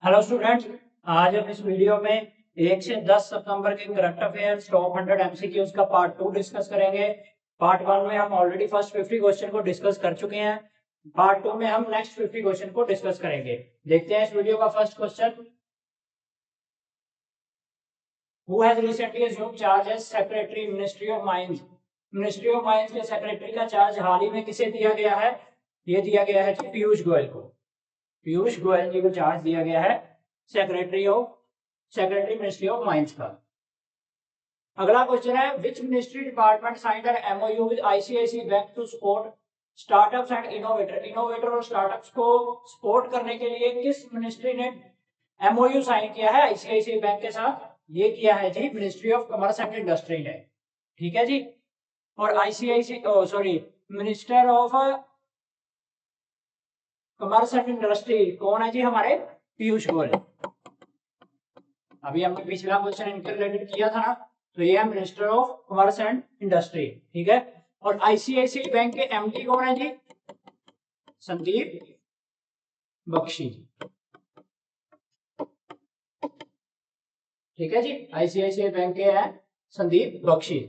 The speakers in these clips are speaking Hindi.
हेलो स्टूडेंट्स, आज हम इस वीडियो में 1 से 10 सितंबर के करंट अफेयर्स टॉप 100 एमसीक्यूज का पार्ट 2 डिस्कस करेंगे। पार्ट 1 में हम ऑलरेडी फर्स्ट 50 क्वेश्चन को डिस्कस कर चुके हैं। पार्ट 2 में हम नेक्स्ट 50 क्वेश्चन को डिस्कस करेंगे। देखते हैं इस वीडियो का first question. Who has recently assumed charge as secretary ministry of mines. Ministry of mines के सेक्रेटरी का चार्ज हाल ही में किसे दिया गया है? ये दिया गया है जी पीयूष गोयल को। पीयूष गोयल जी को चार्ज दिया गया है सेक्रेटरी मिनिस्ट्री ऑफ माइंस का। अगला क्वेश्चन है, which ministry department signed an MoU with ICICI bank to support startups and innovator और स्टार्टअप्स को सपोर्ट करने के लिए किस मिनिस्ट्री ने एमओयू साइन किया है आईसीआईसीआई बैंक के साथ? ये किया है जी ministry of commerce and industry ने। ठीक है जी। और minister of commerce and industry कौन है जी? हमारे पीयूष गोयल। अभी हमने पिछला क्वेश्चन इनके रिलेटेड किया था ना, तो ये है minister of commerce and industry. ठीक है। और आईसीआईसीआई बैंक के एमडी कौन है जी? संदीप बख्शी। ठीक है जी, आईसीआईसीआई बैंक के हैं संदीप बख्शी।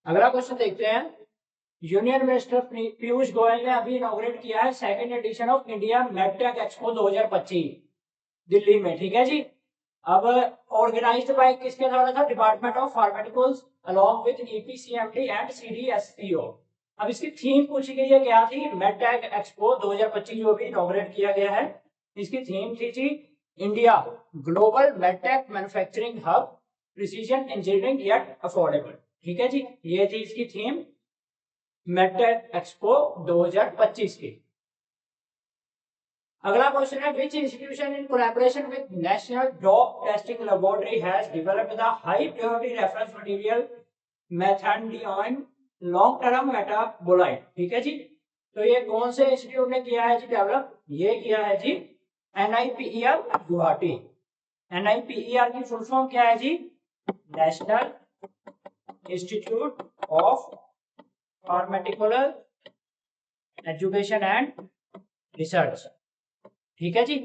अगला क्वेश्चन देखते हैं, यूनियन मिनिस्टर पीयूष गोयल ने अभी इनॉग्रेट किया है second edition of India medtech expo 2025 Delhi में। ठीक है जी। अब ऑर्गेनाइज्ड बाय किसके द्वारा था? Department of pharmaceuticals along with EPCMD and CDSPO. अब इसकी थीम पूछी गई है, क्या थी? मेडटेक एक्सपो 2025 जो भी इनॉग्रेट किया गया है, इसकी थीम थी जी India global medtech manufacturing hub, precision engineering yet affordable. ठीक है जी, ये थी इसकी थीम मेडटेक एक्सपो 2025 की। अगला क्वेश्चन है, which institution in collaboration with national dope testing laboratory has developed the high purity reference material methanidine long term metabolite. ठीक है जी। तो ये कौन से इंस्टीट्यूट ने किया है जी डेवलप? ये किया है जी एनआईपीईआर गुवाहाटी। एनआईपीईआर की फुल फॉर्म क्या है जी? National institute of pharmaceutical education and research. ठीक है जी।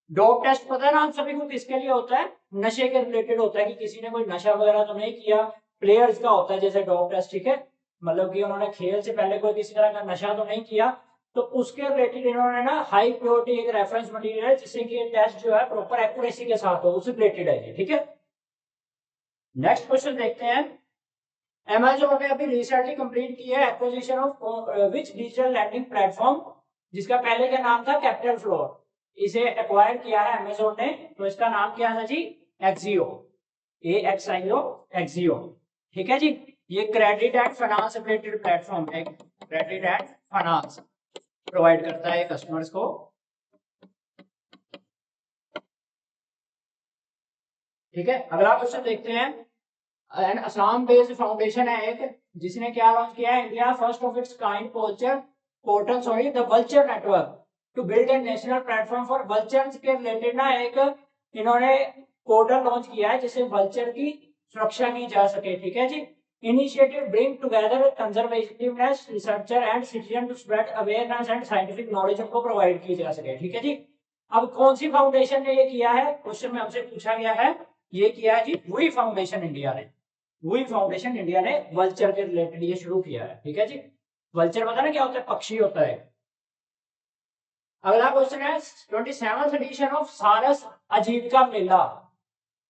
डॉग टेस्ट पता है ना आप सभी को किसके लिए होता है? नशे के रिलेटेड होता है, कि किसी ने कोई नशा वगैरह तो नहीं किया। प्लेयर्स का होता है जैसे डॉग टेस्ट। ठीक है, मतलब कि उन्होंने खेल से पहले कोई किसी तरह का नशा तो नहीं किया, तो उसके रिलेटेड इन्होंने ना हाई प्योरिटी एक रेफरेंस मटेरियल है जिससे कि टेस्ट जो है प्रॉपर एक्यूरेसी के साथ हो, उससे रिलेटेड है। ठीक है। नेक्स्ट क्वेश्चन देखते हैं, अमेज़न ने अभी रिसेंटली कंप्लीट की है acquisition of which digital lending platform, जिसका पहले का नाम था कैपिटल फ्लोर। इसे एक्वायर किया है अमेज़न ने, तो इसका नाम क्या है जी? एक्सियो। AXIO एक्सियो। ठीक है जी। ये credit and finance related platform है, क्रेडिट एंड फाइनेंस प्रोवाइड करता है कस्टमर्स को। ठीक है। अगला क्वेश्चन देखते हैं, एंड असम बेस्ड फाउंडेशन है एक, जिसने क्या लॉन्च किया है? India first of its kind portal the vulture network to build a national platform for vultures के रिलेटेड ना एक इन्होंने पोर्टल लॉन्च किया है जिससे वल्चर की सुरक्षा की जा सके। ठीक है जी। Initiative bring together conservativeness researcher and citizen to spread awareness and scientific knowledge हमको प्रोवाइड की जा सके। ठीक है जी। अब कौन सी फाउंडेशन ने ये किया है? क्वेश्चन में हमसे पूछा गया है। ये किया है जी वुई फाउंडेशन इंडिया ने। वुई फाउंडेशन इंडिया ने वल्चर के रिलेटेड ये शुरू किया है। ठीक है जी। वल्चर पता ना क्या होता है? पक्षी होता है। अगला क्वेश्चन है, 27th एडिशन ऑफ सारस आजीविका मेला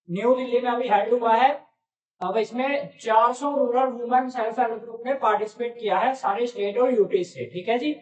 न्यू दिल्ली में अभी हेल्ड हुआ है। अब इसमें 400 rural women self help group ने पार्टिसिपेट किया है सारे स्टेट और यूटी से। ठीक है जी।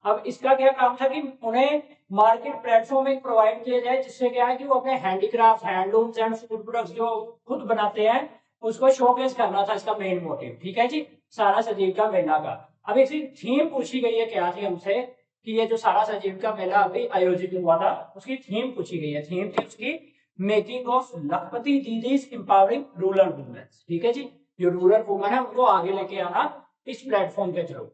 अब इसका क्या काम था कि उन्हें मार्केट प्लेटफॉर्म एक प्रोवाइड किया जाए, जिससे क्या है कि वो अपने handicraft, handlooms and food products जो खुद बनाते हैं उसको शोकेस करना था इसका मेन मोटिव। ठीक है जी, सारा आजीविका मेला का। अब इसकी थीम पूछी गई है क्या थी हमसे, कि ये जो सारा आजीविका मेला अभी आयोजित हुआ था उसकी थीम पूछी गई है। थीम थी उसकी making of Lakhpati didis empowering rural women. ठीक है जी, जो रूरल वुमेन है उनको आगे लेके आना इस प्लेटफॉर्म के थ्रू।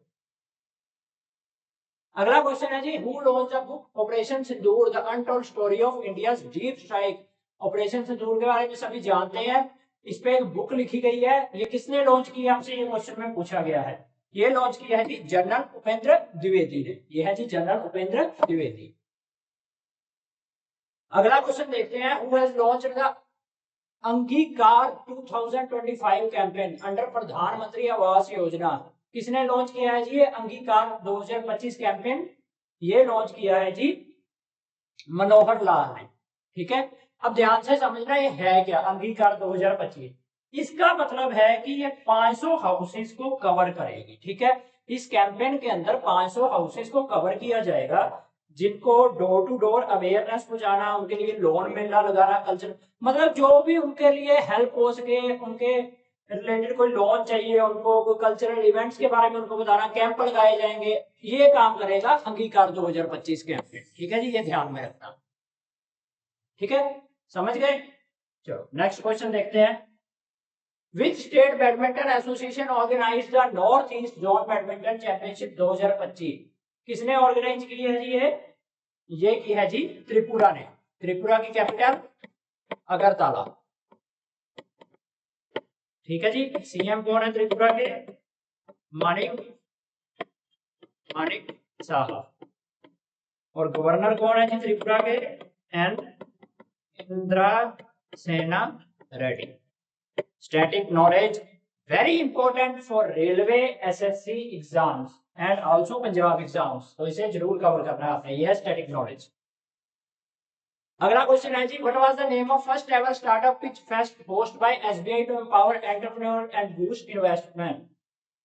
अगला क्वेश्चन है जी, who launch the book operation Sindoor the untold story of India's deep strike. Operation Sindoor के बारे में सभी जानते हैं, इस पे एक बुक लिखी गई है। ये किसने लॉन्च किया? हमसे ये क्वेश्चन में पूछा गया है। ये लॉन्च किया है जी जनरल उपेंद्र द्विवेदी ने। ये है जी जनरल उपेंद्र द्विवेदी। अगला क्वेश्चन देखते हैं, हु हैज लॉन्च्ड द अंगीकार 2025 कैंपेन अंडर प्रधानमंत्री आवास योजना। किसने लॉन्च किया है जी ये अंगीकार 2025 कैंपेन? ये लॉन्च किया है जी मनोहर लाल ने। ठीक है, अब ध्यान से समझना ये है क्या अंगीकार 2025। इसका मतलब है कि ये 500 हाउसेस को कवर करेगी। ठीक है, इस कैंपेन के अंदर 500 हाउसेस को कवर किया जाएगा, जिनको डोर टू डोर अवेयरनेस पहुंचाना, उनके लिए लोन मेला लगाना, कल्चर मतलब जो भी उनके लिए हेल्प हो सके, उनके रिलेटेड कोई लोन चाहिए उनको, कोई कल्चरल इवेंट्स के बारे में उनको बताना, कैंप लगाए जाएंगे, ये काम करेगा अंगीकार 2025 कैंपेन। ठीक है जी, ये ध्यान में रखना। ठीक है, समझ गए? चलो नेक्स्ट क्वेश्चन देखते हैं। Which state badminton association organise the North East zone badminton championship 2025? किसने ऑर्गेनाइज की है जी ये की है जी त्रिपुरा ने। त्रिपुरा की कैपिटल अगरतला। ठीक है जी, सीएम कौन है त्रिपुरा के? मानिक साहब। और गवर्नर कौन है जी त्रिपुरा के? एन इंदिरा सेना Reddy. Static knowledge very important for railway SSC exams and also Punjab exams, तो इसे जरूर कवर करना है आपने। यह स्टैटिक नॉलेज। अगला क्वेश्चन है जी, what was the name of first ever startup pitch fest host by SBI to empower entrepreneur and boost investment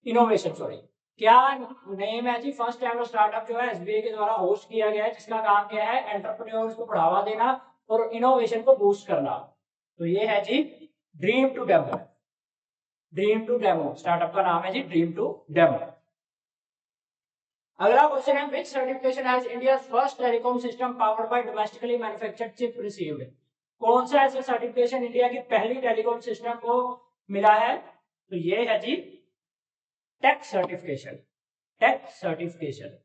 innovation? Sorry, क्या नेम है जी फर्स्ट एवर स्टार्टअप जो है एसबीआई के द्वारा होस्ट किया गया है, जिसका काम क्या है एंटरप्रेन्योर्स को बढ़ावा देना और इनोवेशन को बूस्ट करना? तो ये है जी dream to demo. Dream to demo startup का नाम है जी, ड्रीम टू डेमो। अगला क्वेश्चन है, which certification has India first telecom system powered by domestically manufactured chip received? कौन सा ऐसा सर्टिफिकेशन इंडिया की पहली टेलीकॉम सिस्टम को मिला है? तो ये है जी tech certification. Tech certification.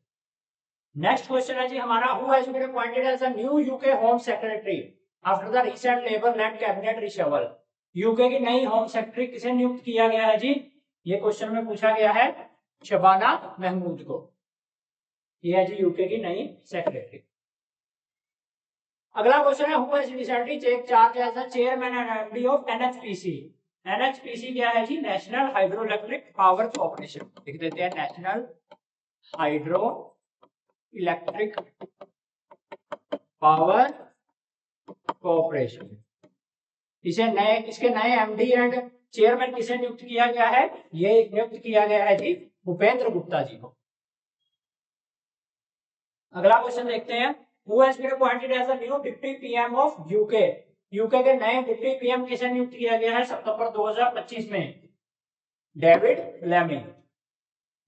Next question है जी हमारा, who has been appointed as a new UK home secretary after the recent Labour led cabinet reshuffle? UK की नई होम सेक्रेटरी किसे नियुक्त किया गया है जी? ये क्वेश्चन में पूछा गया है शबाना महमूद को। ये है जी यूके की नई सेक्रेटरी। अगला क्वेश्चन है, who has recently take charge as the chairman and MD of NHPC? NHPC क्या है जी? National Hydro Electric Power Corporation. लिख देते हैं National Hydro Electric Power Corporation. इसके नए एमडी एंड चेयरमैन किसे नियुक्त किया गया है? ये नियुक्त किया गया है जी भूपेंद्र गुप्ता जी को। अगला क्वेश्चन देखते हैं, who has been appointed as the new deputy PM of UK? UK के नए डिप्टी पीएम किसे नियुक्त किया गया है सितंबर 2025 में? David Lammy.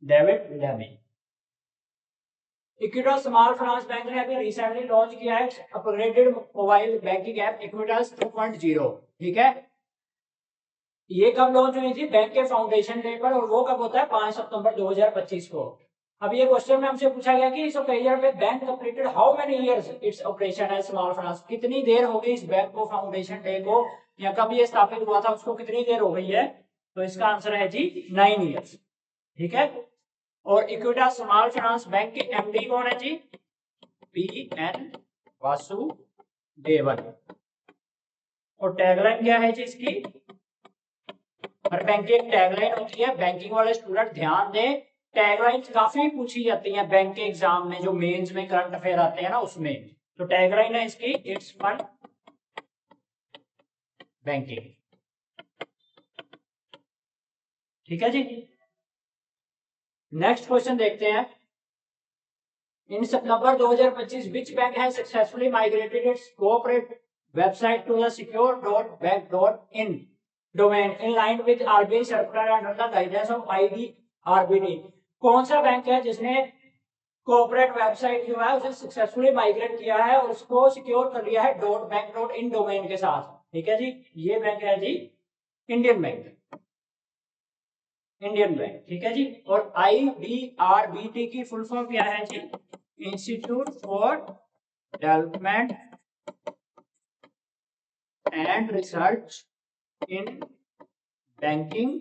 David Lammy. Equitas small finance bank ने अभी रिसेंटली लॉन्च किया है upgraded mobile banking app Equitas 2.0। ठीक है, ये कब लॉन्च हुई थी? बैंक के फाउंडेशन डे पर, और वो कब होता है? 5 सितंबर 2025 को। अब ये क्वेश्चन में हमसे पूछा गया कि इस ईयर में bank completed how many years its operation as small finance? कितनी देर हो गई इस बैंक को, फाउंडेशन डे को, या कब ये स्थापित हुआ था उसको कितनी देर हो गई है? तो इसका आंसर है जी 9 इयर्स। ठीक है, और इक्विटास स्मॉल फाइनेंस बैंक के एमडी कौन है जी? P N Vasudevan. और टैगलाइन क्या है जी इसकी? हर बैंक की एक टैगलाइन होती है, बैंकिंग वाले स्टूडेंट ध्यान दें, टैगलाइन काफी पूछी जाती है बैंक के एग्जाम में, जो मेंस में करंट अफेयर आते हैं ना उसमें। तो टैगलाइन है इसकी इट्स फन बैंकिंग। ठीक है जी, नेक्स्ट क्वेश्चन देखते हैं। In September 2025 which bank has successfully migrated its corporate website to the secure.bank.in domain in line with RBI circular under the guidance of IDRBD? कौन सा बैंक है जिसने कोऑपरेट वेबसाइट जो है उसे सक्सेसफुली माइग्रेट किया है और उसको सिक्योर कर लिया है .bank.in डोमेन के साथ? ठीक है जी, ये बैंक है जी इंडियन बैंक। Indian bank. ठीक है जी, और IDRBD की फुल फॉर्म क्या है जी? Institute for Development and Research in Banking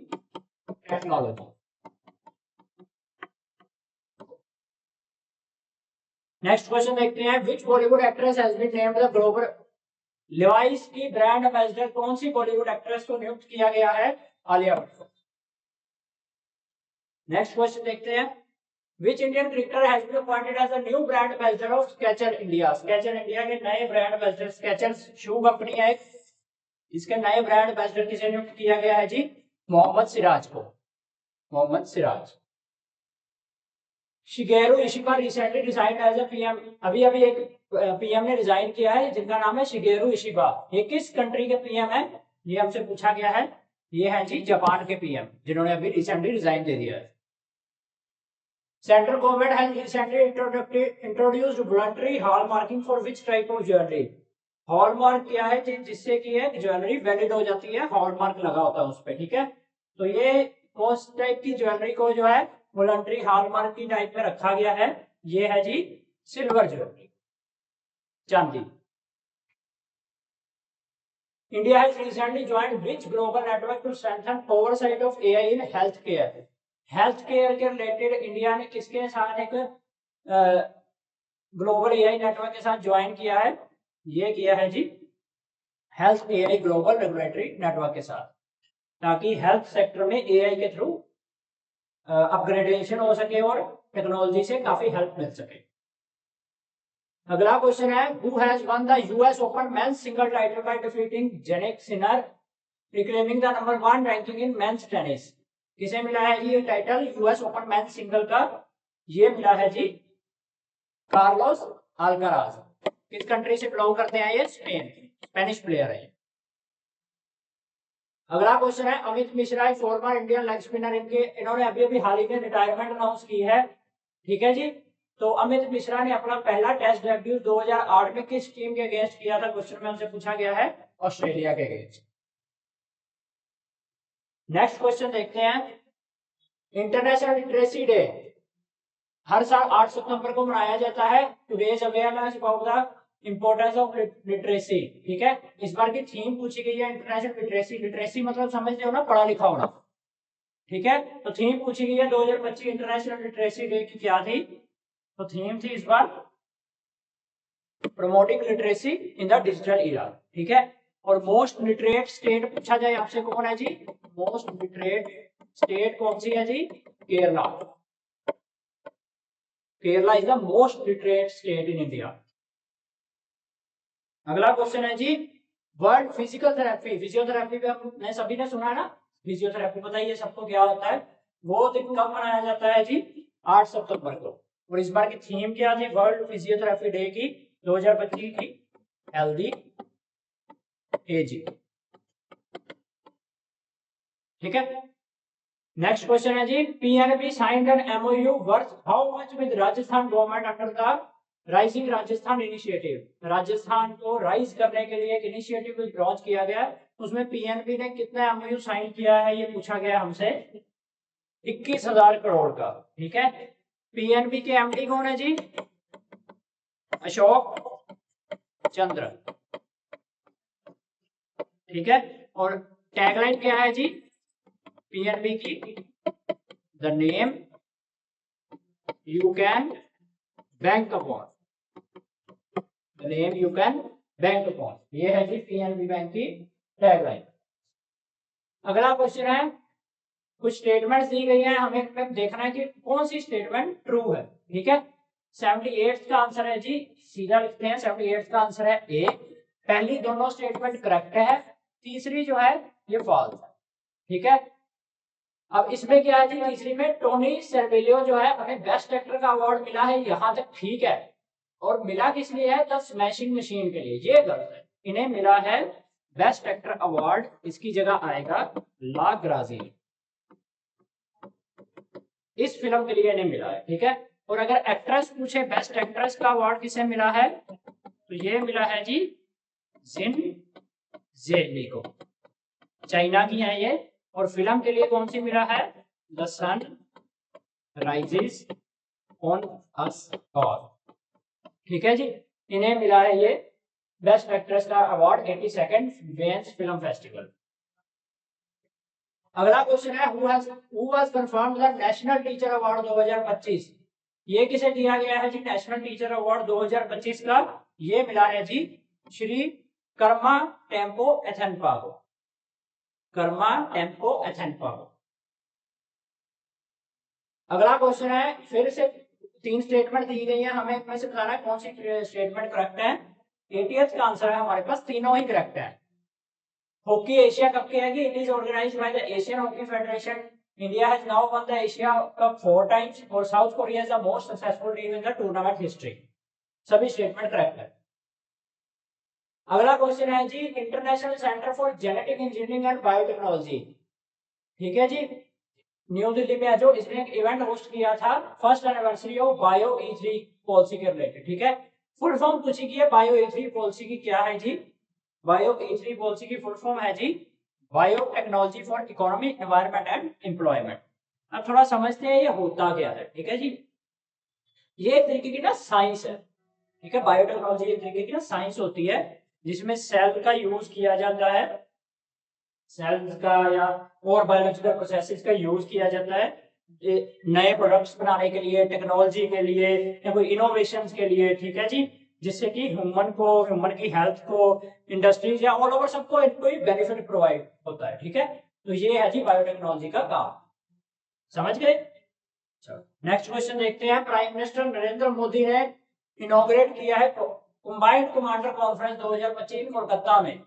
Technology. Next question देखते हैं, which Bollywood actress has been named the Levi's की ब्रांड एम्बेसडर कौन सी बॉलीवुड एक्ट्रेस को नियुक्त किया गया है? आलिया भट्ट को। नेक्स्ट क्वेश्चन देखते हैं, which Indian cricketer has been appointed as the new brand ambassador of Skechers India? Skechers India के नए brand ambassador, Skechers shoe company है, इसके नए ब्रांड एम्बेसडर किसे नियुक्त किया गया है जी? मोहम्मद सिराज को, Mohammed Siraj. Shigeru Ishiba recently resigned as a PM, अभी अभी एक पीएम ने रिजाइन किया है जिनका नाम है शिगेरू इशिबा। ये किस कंट्री के पीएम है? ये हमसे पूछा गया है। ये है जी जापान के पीएम, जिन्होंने अभी रिसेंटली रिजाइन दे दिया है। Central government has recently introduced voluntary hallmarking for which type of jewellery? Hallmark क्या है जिससे कि है ज्वेलरी वैलिड हो जाती है, हॉलमार्क लगा होता है उस पर, ठीक है। तो ये कौन टाइप की ज्वेलरी को जो है वॉलंटरी हॉलमार्क की टाइप में रखा गया है? ये है जी सिल्वर ज्वेलरी, चांदी। India has recently joined which global network to strengthen oversight of AI in health care? Health care के रिलेटेड इंडिया ने किसके साथ एक ग्लोबल एआई नेटवर्क के साथ ज्वाइन किया है? ये किया है जी health AI global regulatory network के साथ, ताकि हेल्थ सेक्टर में एआई के थ्रू अपग्रेडेशन हो सके और टेक्नोलॉजी से काफी हेल्प मिल सके। अगला क्वेश्चन है, who has won the US open men's single title by defeating Jannik Sinner, reclaiming the number 1 ranking in men's tennis? किसे मिला है जी ये title US open men's single का? ये मिला है जी कार्लोस अल्काराज। किस कंट्री से बिलोंग करते हैं ये? स्पेन, स्पेनिश प्लेयर है। अगला क्वेश्चन है, अमित मिश्रा एक फॉर्मर इंडियन लेग स्पिनर, इन्होंने अभी अभी हाल ही में रिटायरमेंट अनाउंस की है, ठीक है जी। तो अमित मिश्रा ने अपना पहला टेस्ट डेब्यू 2008 में किस टीम के अगेंस्ट किया था? क्वेश्चन में हमसे पूछा गया है ऑस्ट्रेलिया के अगेंस्ट। नेक्स्ट क्वेश्चन देखते हैं, इंटरनेशनल लिटरेसी डे हर साल 8 सितंबर को मनाया जाता है to raise awareness about the importance of literacy, ठीक है। इस बार की थीम पूछी गई है इंटरनेशनल लिटरेसी, लिटरेसी मतलब समझते हो ना, पढ़ा लिखा होना, ठीक है। तो थीम पूछी गई है 2025 इंटरनेशनल लिटरेसी डे की क्या थी? तो थीम थी इस बार promoting literacy in the digital era, ठीक है। और मोस्ट लिटरेट स्टेट पूछा जाए आपसे, कौन है जी मोस्ट लिटरेट स्टेट? कौन सी है जी? Kerala. Kerala is the most literate state in India. अगला क्वेश्चन है जी, वर्ल्ड फिजिकल थेरेपी, फिजियोथेरेपी पे हमने सभी ने सुना है ना, फिजियोथेरेपी बताइए सबको क्या होता है? वो दिन कब मनाया जाता है जी? 8 सितंबर को। और इस बार की थीम क्या थी वर्ल्ड फिजियोथेरेपी डे की 2025 की? हेल्दी एजिंग, ठीक है। नेक्स्ट क्वेश्चन है जी, PNB signed an MOU worth how much with Rajasthan government under the rising Rajasthan initiative? Rajasthan को राइज करने के लिए एक इनिशिएटिव लॉन्च किया गया, उसमें पीएनबी ने कितना एमओयू साइन किया है ये पूछा गया हमसे? 21,000 करोड़ का, ठीक है। पीएनबी के एमडी कौन है जी? अशोक चंद्र, ठीक है। और टैगलाइन क्या है जी पीएनबी की? The name you can bank upon, the name you can bank upon, ये है जी पीएनबी बैंक की टैगलाइन। अगला क्वेश्चन है, कुछ स्टेटमेंट्स दी गई हैं, हमें देखना है कि कौन सी स्टेटमेंट ट्रू है, ठीक है। 78 का आंसर है जी, सीधा लिखते हैं, 78 का आंसर है ए। पहली दोनों स्टेटमेंट करेक्ट है, तीसरी जो है ये फॉल्स है, ठीक है। अब इसमें क्या है जी, तीसरी में टोनी सर्वेलियो जो है हमें बेस्ट एक्टर का अवार्ड मिला है, यहां तक ठीक है। और मिला किस लिए है? द स्मैशिंग मशीन के लिए, ये गलत है। इन्हें मिला है बेस्ट एक्टर अवार्ड, इसकी जगह आएगा ला ग्राजी, इस फिल्म के लिए इन्हें मिला है, ठीक है। और अगर एक्ट्रेस पूछे बेस्ट एक्ट्रेस का अवार्ड किसे मिला है, तो ये मिला है जी जिन जेली को, चाइना की है ये। और फिल्म के लिए कौन सी मिला है? The sun rises on us all, ठीक है जी। इन्हें मिला है ये बेस्ट एक्ट्रेस का award 82nd Venice film festival. अगला क्वेश्चन है, who was confirmed the national teacher award 2025? ये किसे दिया गया है जी नेशनल टीचर अवार्ड 2025 का? ये मिला है जी Shri Karma tempo ethane पागो, Karma tempo ethane पागो। अगला क्वेश्चन है, फिर से 3 स्टेटमेंट दी गई है, हमें इनमें से बताना है कौन सी स्टेटमेंट करेक्ट है। 80th का आंसर है हमारे पास, तीनों ही करेक्ट है। हॉकी एशिया कप की है कि it is organised by the Asian hockey federation. India has now won the Asia cup 4 times और South Korea is the most successful team in the tournament history. सभी स्टेटमेंट करेक्ट है। अगला क्वेश्चन है जी, International Centre for Genetic Engineering and Biotechnology, ठीक है जी, न्यू दिल्ली में जो इसने एक इवेंट होस्ट किया था, first anniversary of bio E3 policy के रिलेटेड, ठीक है। फुल फॉर्म पूछी गई है बायो E3 पॉलिसी की, क्या है जी? बायो E3 पॉलिसी की फुल फॉर्म है जी bio technology for economy, environment and employment. अब थोड़ा समझते हैं ये होता क्या है, ठीक है जी। ये एक तरीके की ना साइंस है, ठीक है। बायोटेक्नोलॉजी एक तरीके की ना साइंस होती है जिसमें सेल का यूज किया जाता है, सेल्स का या और बायोलॉजिकल प्रोसेसेस का यूज किया जाता है नए प्रोडक्ट्स बनाने के लिए, टेक्नोलॉजी के लिए या कोई इनोवेशंस के लिए, ठीक है जी, जिससे कि ह्यूमन की हेल्थ को, इंडस्ट्रीज या ऑल ओवर सबको इनको ही बेनिफिट प्रोवाइड होता है, ठीक है। तो ये है जी बायोटेक्नोलॉजी का काम, समझ गए। चलो नेक्स्ट क्वेश्चन देखते हैं। प्राइम मिनिस्टर नरेंद्र मोदी ने इनॉग्रेट किया है कंबाइंड कमांडर कॉन्फ्रेंस 2025 कोलकाता में,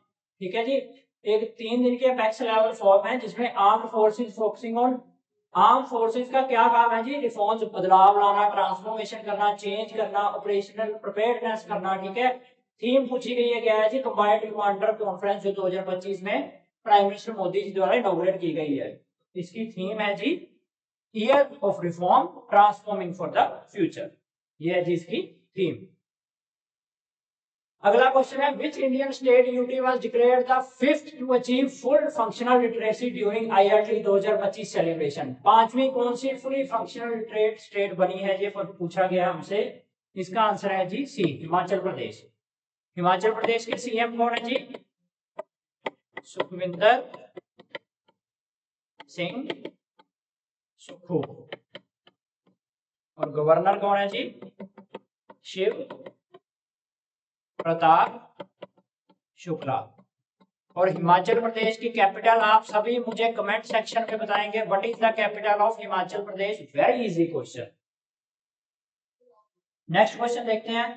ठीक है जी। एक 3 दिन की अपेक्स लेवल फॉर्म है जिसमें armed forces focusing on, arm forces का क्या काम है जी? रिफॉर्म्स, बदलाव लाना, ट्रांसफॉर्मेशन करना, चेंज करना, ऑपरेशनल प्रिपेयर्डनेस करना, ठीक है। थीम पूछी गई है क्या है जी? कंबाइंड कमांडर कॉन्फ्रेंस जो 2025 में प्राइम मिनिस्टर मोदी जी द्वारा इनॉग्रेट की गई है, इसकी थीम है जी year of reform transforming for the future, ये है जी इसकी थीम। अगला क्वेश्चन है, which Indian state UT was declared the fifth to achieve full functional literacy during IIT 2025 celebration. पांचवी कौन सी फुली फंक्शनल लिटरेट स्टेट बनी है, ये पूछा गया हमसे। इसका आंसर है जी सी, हिमाचल प्रदेश। हिमाचल प्रदेश के सीएम कौन है जी? सुखविंदर सिंह सुक्खू। और गवर्नर कौन है जी? शिव प्रताप शुक्ला। और हिमाचल प्रदेश की कैपिटल आप सभी मुझे कमेंट सेक्शन में बताएंगे, what is the capital of Himachal Pradesh? Very easy question. Next question देखते हैं।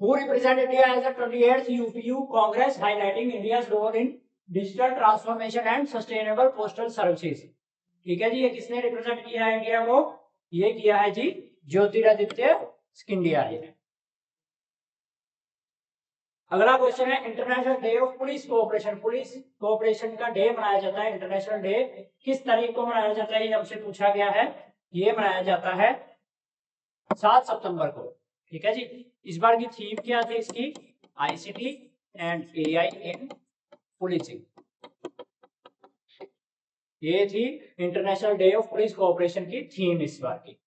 Who represent India as the 28th UPU congress highlighting India's role in digital transformation and sustainable postal services, ठीक है जी। ये किसने रिप्रेजेंट किया है इंडिया को? ये किया है जी ज्योतिरादित्य सिंधिया जी ने। अगला क्वेश्चन है, international day of police cooperation, police cooperation का डे मनाया जाता है, इंटरनेशनल डे किस तारीख को मनाया जाता है, ये हमसे पूछा गया है। ये मनाया जाता है 7 सितंबर को, ठीक है जी। इस बार की थीम क्या थी इसकी? ICT and AI in policing, ये थी international day of police cooperation की थीम इस बार की।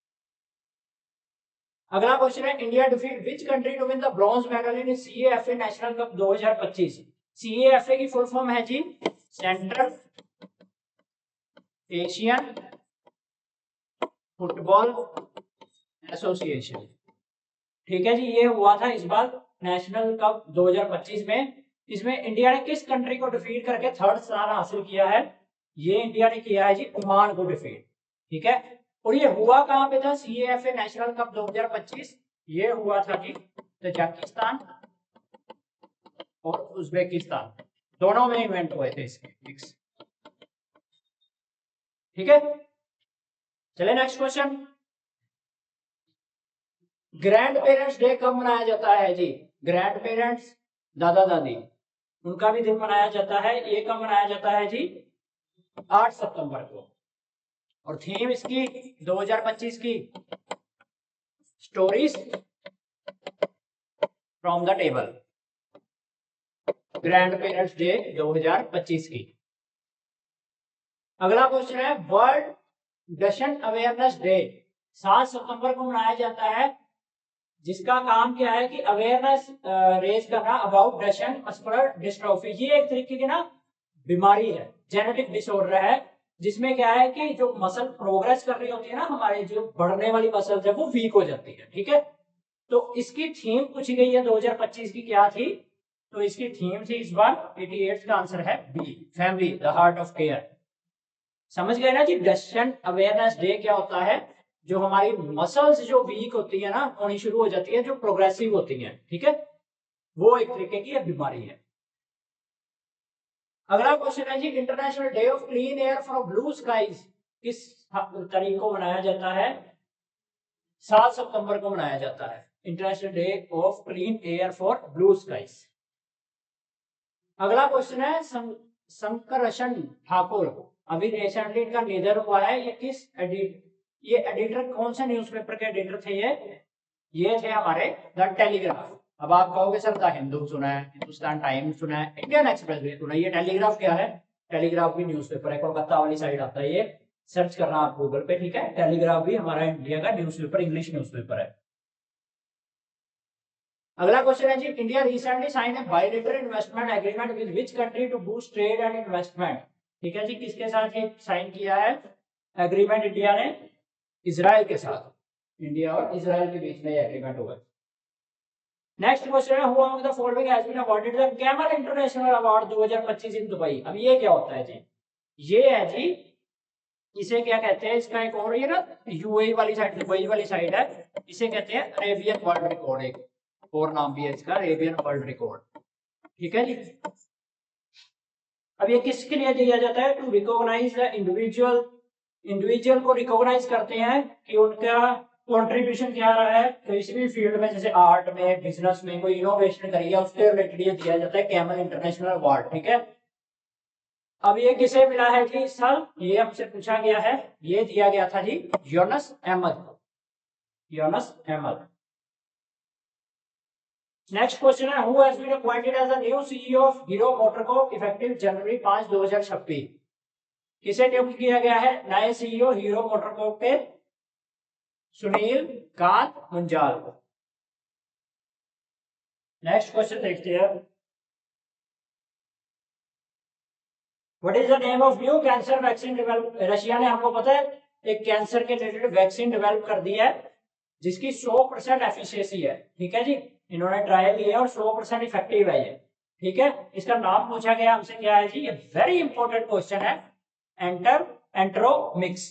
अगला क्वेश्चन है, India defeat which country to win the bronze medal in CAFA national cup 2025। CAFA की फुल फॉर्म है जी सेंट्रल एशियन फुटबॉल एसोसिएशन, ठीक है जी। ये हुआ था इस बार नेशनल कप 2025 में। इसमें इंडिया ने किस कंट्री को डिफीट करके 3rd स्थान हासिल किया है? ये इंडिया ने किया है जी ओमान को डिफीट, ठीक है। और ये हुआ कहां पे था? CAFA नेशनल कप 2025 ये हुआ था जी तजाकिस्तान और उज्बेकिस्तान, दोनों में इवेंट हुए थे इसके मिक्स, ठीक है। चले next question. Grand parents day कब मनाया जाता है जी? ग्रैंड पेरेंट्स, दादा दादी, उनका भी दिन मनाया जाता है। ये कब मनाया जाता है जी? 8 सितंबर को। और थीम इसकी 2025 की stories from the table, grand parents day 2025 की। अगला क्वेश्चन है, वर्ल्ड डशन अवेयरनेस डे 7 सितंबर को मनाया जाता है, जिसका काम क्या है कि अवेयरनेस रेज करना अबाउट डशन मस्कुलर डिस्ट्रोफी। ये एक तरीके की ना बीमारी है, जेनेटिक डिसऑर्डर है, जिसमें क्या है कि जो मसल प्रोग्रेस कर रही होती है ना, हमारी जो बढ़ने वाली मसल है वो वीक हो जाती है, ठीक है। तो इसकी थीम पूछी गई है 2025 की, क्या थी? तो इसकी थीम थी इस बार 88 का आंसर है B, family the heart of care. समझ गए ना जी, डेस्टिनेंट अवेयरनेस डे क्या होता है? जो हमारी मसल्स जो वीक होती है ना, होनी शुरू हो जाती है, जो प्रोग्रेसिव होती है, ठीक है, वो एक तरीके की बीमारी है। अगला क्वेश्चन है जी, international day of clean air from blue skies किस तारीख को मनाया जाता है? 7 सितंबर को मनाया जाता है, international day of clean air for blue skies. अगला क्वेश्चन है, शंकरशन ठाकुर अभी रिसेंटली इनका निधन हुआ है, ये एडिटर कौन से न्यूज़पेपर के एडिटर थे? ये थे हमारे द टेलीग्राफ। अब आप कहोगे सर द हिंदू सुना है, हिंदुस्तान टाइम्स सुना है, इंडियन एक्सप्रेस भी सुना है, ये टेलीग्राफ क्या है? टेलीग्राफ भी न्यूज़पेपर है, कोलकाता वाली साइड आता है, ये सर्च करना आप गूगल पे, ठीक है। टेलीग्राफ भी हमारा इंडिया का न्यूज़पेपर, इंग्लिश न्यूज़पेपर है। अगला क्वेश्चन है जी, India recently sign a bilateral investment agreement with which country to boost trade and investment? ठीक है जी, किसके साथ ये साइन किया है एग्रीमेंट इंडिया ने? इजराइल के साथ, इंडिया और इजराइल के बीच में ये एग्रीमेंट हुआ है। नेक्स्ट क्वेश्चन है, who among the following has been awarded the camel international award 2025 in Dubai? अब ये क्या होता है जी? ये है जी, इसे क्या कहते हैं, इसका एक और ये ना यूएई वाली साइड, दुबई वाली साइड है, इसे कहते हैं अरेबियन वर्ल्ड रिकॉर्ड, एक और नाम भी है इसका, अरेबियन वर्ल्ड रिकॉर्ड, ठीक है जी। अब ये किसके लिए दिया जाता है? टू रिकॉग्नाइज द इंडिविजुअल को रिकॉग्नाइज करते हैं कि उनका कंट्रीब्यूशन क्या रहा है किसी भी फील्ड में, जैसे आर्ट में, बिजनेस में कोई इनोवेशन करी है, उसके रिलेटेड ये दिया जाता है कैमल इंटरनेशनल अवार्ड, ठीक है। अब ये किसे मिला है जी इस साल? ये हमसे पूछा गया है, ये दिया गया था जी यूनुस अहमद को, यूनुस अहमद। नेक्स्ट क्वेश्चन है, who has been appointed as the new CEO of Hero MotoCorp effective January 5, 2026? किसे नियुक्त किया गया है नए सीईओ हीरो मोटरकॉर्प के? सुनील कांत मुंजाल को। नेक्स्ट क्वेश्चन देखते हैं, what is the name of new cancer vaccine develop? Russia ने हमको पता है एक कैंसर के रिलेटेड वैक्सीन डेवलप कर दी है जिसकी 100% एफिशिएंसी है, ठीक है जी। इन्होंने ट्रायल किया और 100% इफेक्टिव है ये, ठीक है। इसका नाम पूछा गया हमसे, क्या है जी? ये वेरी इंपॉर्टेंट क्वेश्चन है, एंटरोमिक्स,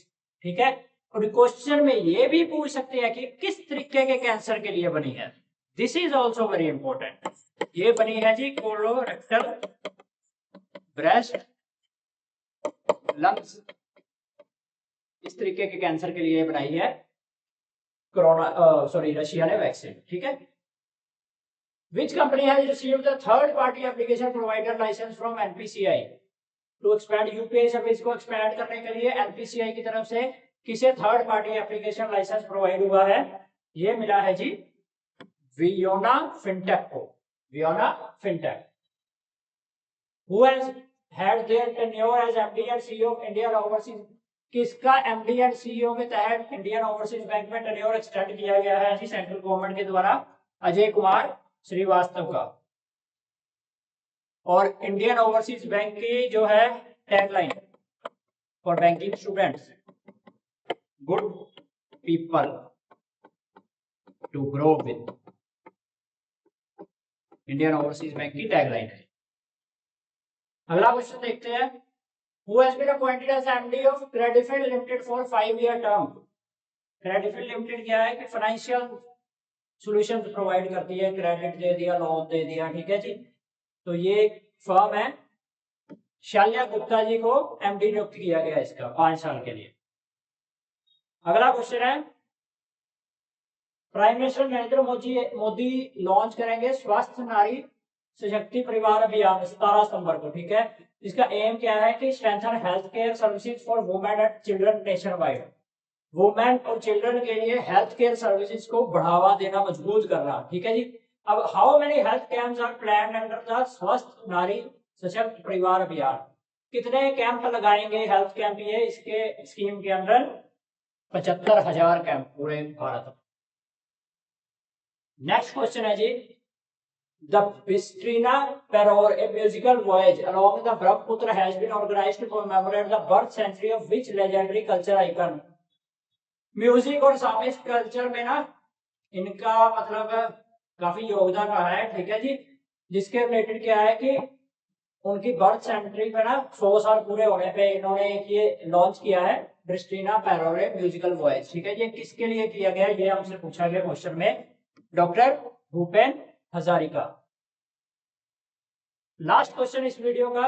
ठीक है। और क्वेश्चन में ये भी पूछ सकते हैं कि किस तरीके के कैंसर के लिए बनी है, this is also very important. ये बनी है जी कोलोरेक्टल, ब्रेस्ट, लंग्स, इस तरीके के कैंसर के लिए बनाई है रशिया ने वैक्सीन, ठीक है। Which company has received the third party application provider license from NPCI to expand UPI service को एक्सपैंड करने के लिए NPCI की तरफ से किसे third party application license provide हुआ है? ये मिला है जी वियोना फिनटेक को, Viyona fintech. Who has had their tenure as MD and CEO of Indian Overseas? किसका MD and CEO के तहत इंडियन ओवरसीज बैंक में टेन्योर एक्सटेंड किया गया है जी सेंट्रल गवर्नमेंट के द्वारा? अजय कुमार श्रीवास्तव का। और इंडियन ओवरसीज बैंक की जो है tagline for banking students, good people to grow with, Indian Overseas Bank की टैगलाइन है। अगला क्वेश्चन देखते हैं, who has been appointed as MD of Credifil limited for 5-year term? Credifil limited क्या है कि फाइनेंशियल सॉल्यूशन प्रोवाइड करती है, क्रेडिट दे दिया, लोन दे दिया, ठीक है जी। तो ये फर्म है, शाल्या गुप्ता जी को एमडी नियुक्त किया गया इसका 5 साल के लिए। अगला क्वेश्चन है, prime minister Narendra Modi launch करेंगे स्वस्थ नारी सशक्ति परिवार अभियान 17 सितंबर को, ठीक है। इसका एम क्या है कि strengthen health care services for women and children nation wide, women और चिल्ड्रन के लिए हेल्थ केयर सर्विसेज को बढ़ावा देना, मजबूत करना, ठीक है जी। अब how many health camps are planned under the Swasth Nari सशक्त परिवार अभियान? कितने कैंप लगाएंगे हेल्थ कैंप ये इसके स्कीम के अंदर? 75,000 कैंप पूरे भारत में। नेक्स्ट क्वेश्चन है जी, the Bistirno Parore a musical voyage along the Brahmaputra has been organised to commemorate the birth century of which legendary culture icon? Music और सामिस्ट कल्चर में ना इनका मतलब काफी योगदान रहा है, ठीक है जी। जिसके रिलेटेड क्या है कि उनकी बर्थ सेंचुरी पे ना 100 साल पूरे होने पे इन्होंने एक ये लॉन्च किया है क्रिस्टीना पैरोले म्यूजिकल वॉइस। ठीक है, ये किसके लिए किया गया ये हमसे पूछा गया क्वेश्चन में, doctor Bhupen Hazarika. Last question इस वीडियो का,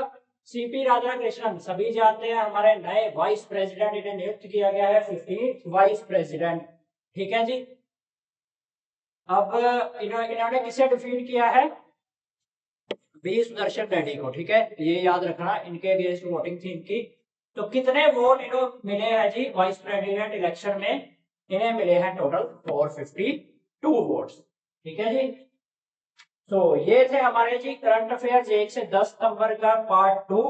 सीपी राधाकृष्णन सभी जानते हैं हमारे नए वाइस प्रेसिडेंट, इन्हें नियुक्त किया गया है 15th वाइस प्रेसिडेंट। ठीक है जी, अब इन्होंने किसे डिफीट किया है, बी सुदर्शन रेड्डी को। ठीक है, ये याद रखना, इनके अगेंस्ट वोटिंग थी इनकी। तो कितने वोट इनको मिले हैं जी वाइस प्रेसिडेंट इलेक्शन में, इन्हें मिले हैं टोटल 452 वोट्स। ठीक है जी, तो ये थे हमारे जी करंट अफेयर्स 1 से 10 सितंबर का पार्ट 2।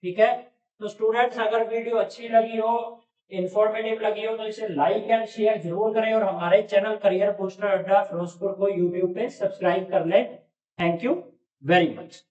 ठीक है, तो स्टूडेंट्स अगर वीडियो अच्छी लगी हो, इंफॉर्मेटिव लगी हो, तो इसे लाइक एंड शेयर जरूर करें और हमारे चैनल करियर बूस्टर अड्डा फिरोजपुर को यूट्यूब पे सब्सक्राइब कर लें। Thank you very much.